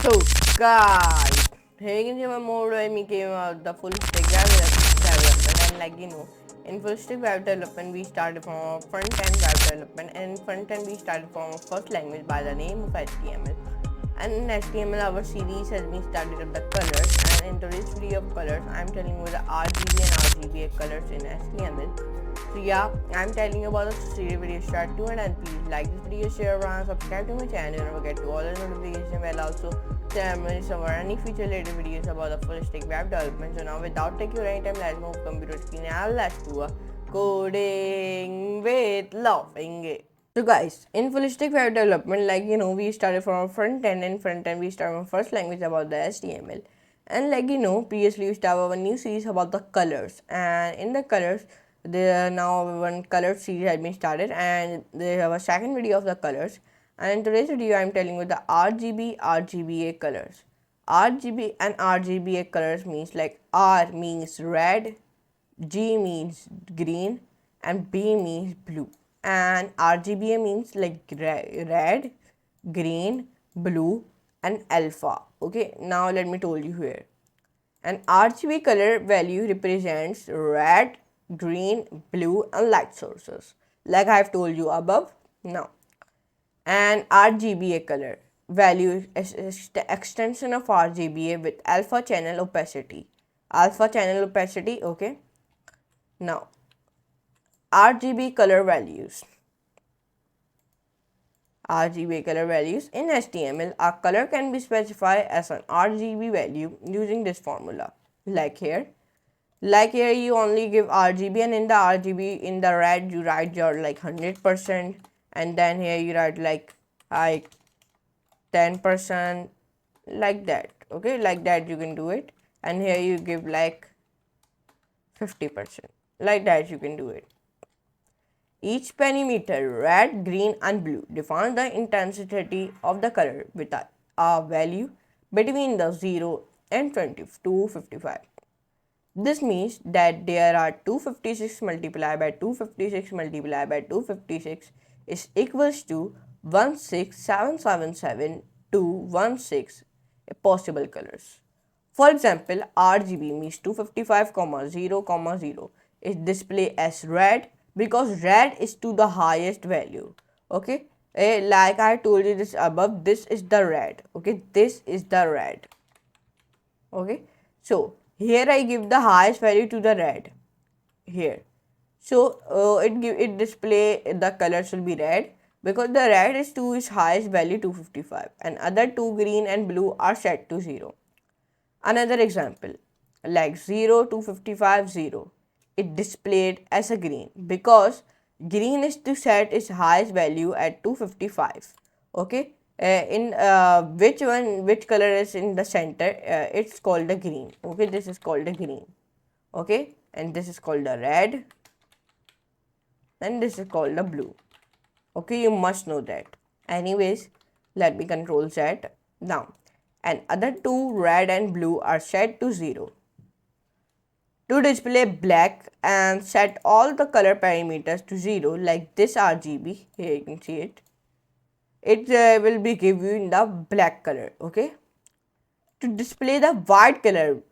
So guys, here in my mode where we came out the full stack web development, and in full stack web development we started from our front end web development, and in front end we started from our first language by the name of HTML. And in HTML our series has been started with the colors, and in today's video of colors I am telling you the RGB and RGBA colors in HTML. So yeah, I'm telling you about the series video start to, and please like this video, share around, subscribe to my channel, and forget to all the notifications bell also so I miss over any future related videos about the full stack web development. So now without taking any time, let's move computer screen and let's do a coding with laughing. So guys, in full stack web development, we started from our front end, and front end we started from first language about the HTML. And previously we started our new series about the colors, and in the colors there now one color series has been started, and they have a second video of the colors. And in today's video I am telling you the RGBA colors. RGB and RGBA colors means like R means red, G means green, and B means blue. And RGBA means like red, green, blue, and alpha. Okay, now let me tell you here. An RGB color value represents red, green, blue, and light sources, like I have told you above. Now, an RGBA color value is the extension of RGBA with alpha channel opacity. Alpha channel opacity, okay. Now, RGB color values. RGB color values in HTML, a color can be specified as an RGB value using this formula. Like here you only give RGB, and in the RGB in the red you write your 100%, and then here you write like 10%, like that. Okay, like that you can do it, and here you give 50%, like that you can do it. Each parameter red, green, and blue defines the intensity of the color with a value between the 0 and 255. This means that there are 256 multiplied by 256 multiplied by 256 is equals to 16777 to 16 possible colors. For example, RGB means 255, 0, 0 is displayed as red because red is to the highest value. Okay, like I told you this above, this is the red. Okay, this is the red. Okay, so here I give the highest value to the red here. So it display the color should be red because the red is to its highest value 255, and other two green and blue are set to 0. Another example, like 0 to 55 0, it displayed as a green because green is to set its highest value at 255. Okay, in which color is in the center, it's called the green. Okay, this is called the green. Okay, and this is called the red, and this is called the blue. Okay, you must know that. Anyways, let me control Z now, and other two red and blue are set to 0. To display black and set all the color parameters to 0, like this RGB, here you can see it. It will be give you in the black color. Okay, to display the white color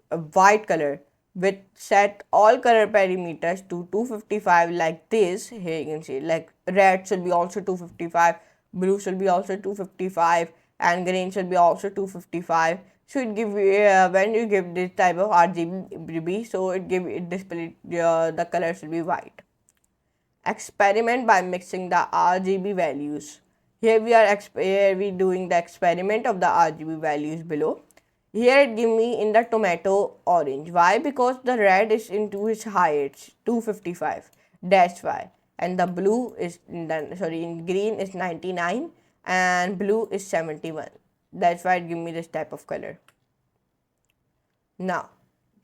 with set all color parameters to 255, like this. Here you can see like red should be also 255, blue should be also 255, and green should be also 255. So it give when you give this type of RGB, so it display the color should be white. Experiment by mixing the RGB values. Here we doing the experiment of the RGB values below. Here it give me in the tomato orange. Why? Because the red is into its height 255. That's why. And the blue is in green is 99 and blue is 71. That's why it give me this type of color. Now,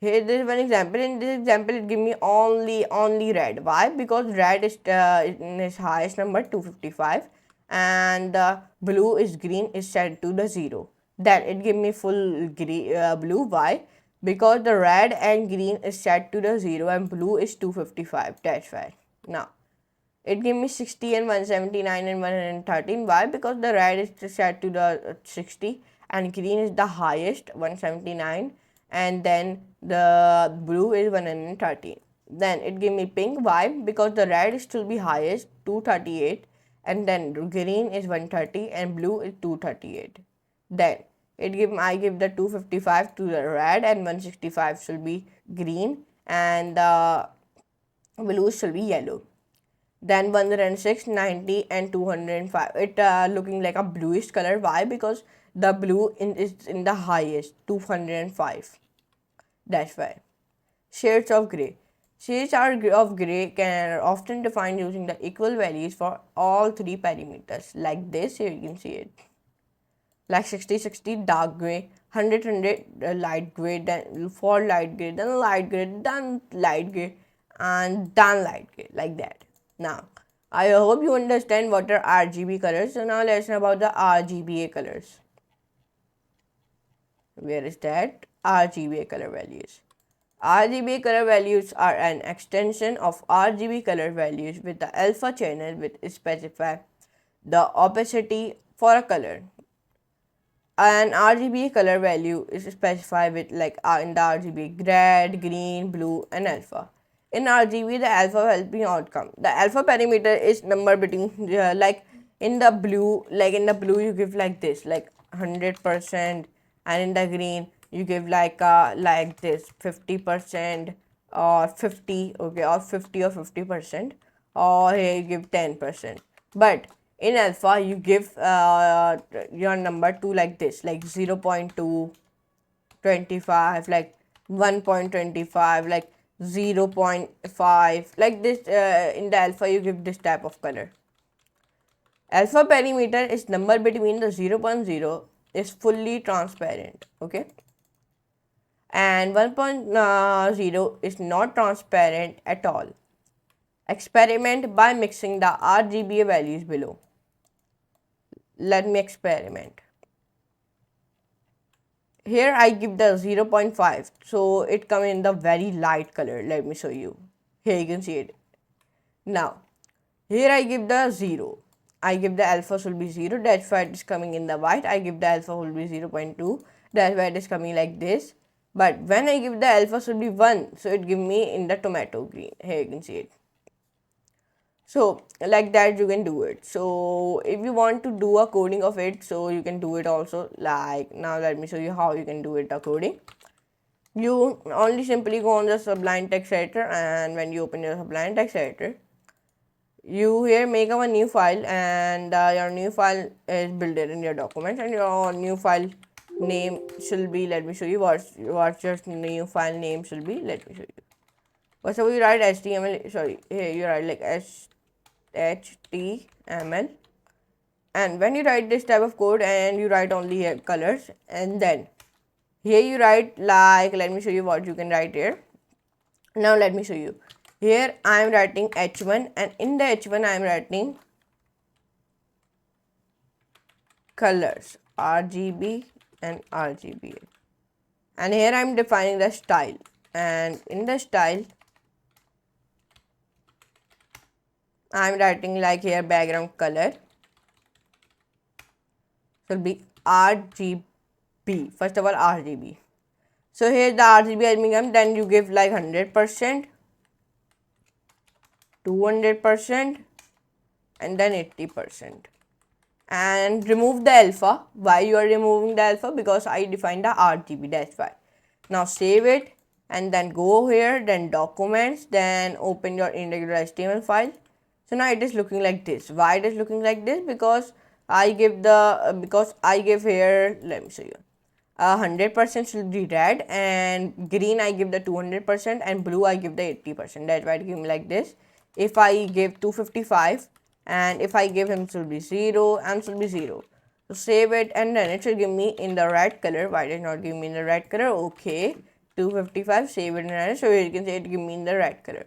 here there is one example. In this example, it give me only red. Why? Because red is in its highest number 255, and blue is green is set to the 0. Then it give me full blue. Why? Because the red and green is set to the 0 and blue is 255. That's why. Now, it give me 60 and 179 and 113. Why? Because the red is set to the 60 and green is the highest 179, and then the blue is 113. Then it give me pink. Why? Because the red is still be highest 238, and then green is 130 and blue is 238. Then I give the 255 to the red and 165 should be green, and the blue should be yellow. Then 106, 90 and 205. It looking like a bluish color. Why? Because the blue is in the highest 205. That's why. Shades of grey. Shades of grey can often defined using the equal values for all three parameters. Like this, here you can see it. Like 60, 60 dark grey, 100, 100 light grey, then for light grey, then light grey, then light grey, and then light grey, like that. Now, I hope you understand what are RGB colors. So now let's know about the RGBA colors. Where is that? RGBA color values. RGB color values are an extension of RGB color values with the alpha channel which specify the opacity for a color. An RGB color value is specified with like in the RGB red, green, blue and alpha. In RGB, the alpha helping outcome. The alpha parameter is number between like in the blue you give like this, like 100%, and in the green you give like this 50% or 50, okay, or 50 or 50%, or here you give 10%. But in alpha you give your number to like this, like 0.225, like 1.25, like 0.5, like this. In the alpha you give this type of color. Alpha parameter is number between the 0.0 is fully transparent, okay, and 1.0 is not transparent at all. Experiment by mixing the RGBA values below. Let me experiment. Here I give the 0.5, so it come in the very light color. Let me show you. Here you can see it. Now, here I give the 0. I give the alpha should be 0, that's why it is coming in the white. I give the alpha will be 0.2, that's why it is coming like this. But when I give the alpha should be 1, so it give me in the tomato green. Here you can see it. So like that you can do it. So if you want to do a coding of it, so you can do it also. Like now let me show you how you can do it, a coding. You only simply go on the Sublime Text Editor, and when you open your Sublime Text Editor, you here make a new file, and your new file is built in your documents, and your new file name should be, let me show you what your new file name should be. Let me show you. First of all, you write HTML, sorry, here you write like HTML, and when you write this type of code and you write only here colors, and then here you write like, let me show you what you can write here. Now let me show you. Here I am writing H1, and in the H1 I am writing colors RGB and RGBA, and here I am defining the style, and in the style I am writing like here background color should be RGB. First of all, RGB. So here the RGB has become, then you give like 100%, 200%, and then 80%. And remove the alpha. Why you are removing the alpha? Because I defined the RGB, that's why. Now save it, and then go here, then documents, then open your index.html file. So now it is looking like this. Why it is looking like this? Because I give here, let me show you. 100% should be red, and green I give the 200%, and blue I give the 80%. That's why it give me like this. If I give 255, and if I give him should be 0 and should be 0. So save it, and then it should give me in the red color. Why did not give me in the red color? Okay, 255, save it in red. So you can say it give me in the red color,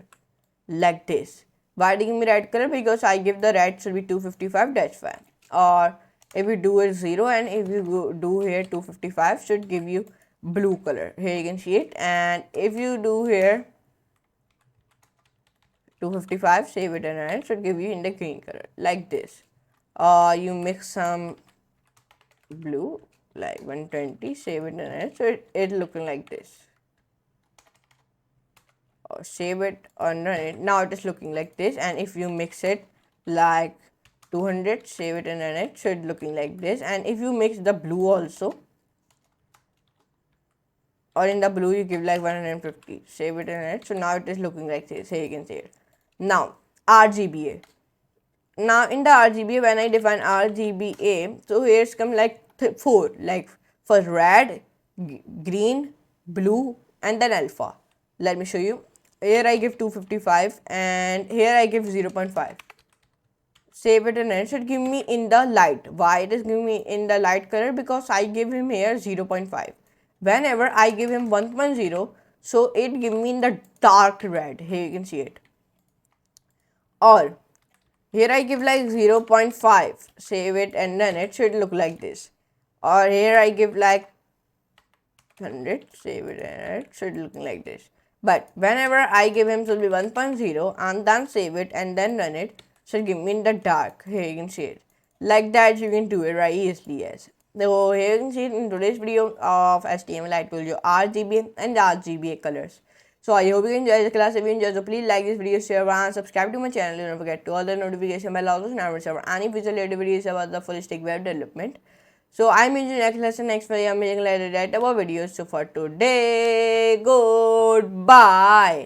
like this. Why did it give me red color? Because I give the red should be 255, that's why. Or if you do it 0, and if you do here 255 should give you blue color. Here you can see it. And if you do here 255, save it, and it should give you in the green color, like this. You mix some blue, like 120, save it and edit. So it's looking like this. Or save it and run it. Now it is looking like this. And if you mix it like 200, save it and run it. So it's looking like this. And if you mix the blue also, or in the blue you give like 150, save it and run it. So now it is looking like this. Here you can see it. Now RGBA. Now in the RGBA, when I define RGBA, so here's come like 4, like for red, green, blue, and then alpha. Let me show you. Here I give 255 and here I give 0.5. Save it and it should give me in the light. Why it is giving me in the light color? Because I give him here 0.5. Whenever I give him 1.0, so it give me in the dark red. Here you can see it. Or here I give like 0.5, save it and then it should look like this. Or here I give like 100, save it and it should look like this. But whenever I give him should be 1.0 and then save it and then run it, should give me in the dark. Here you can see it. Like that you can do it right easily, yes. So here you can see it in today's video of HTML. I told you RGB and RGBA colors. So I hope you enjoy the class. If you enjoyed, so please like this video, share and subscribe to my channel. Don't forget to all the notification bell also so never miss any future related videos about the full stack web development. So I'm in the next lesson. Next video I'm making later about videos. So for today, goodbye.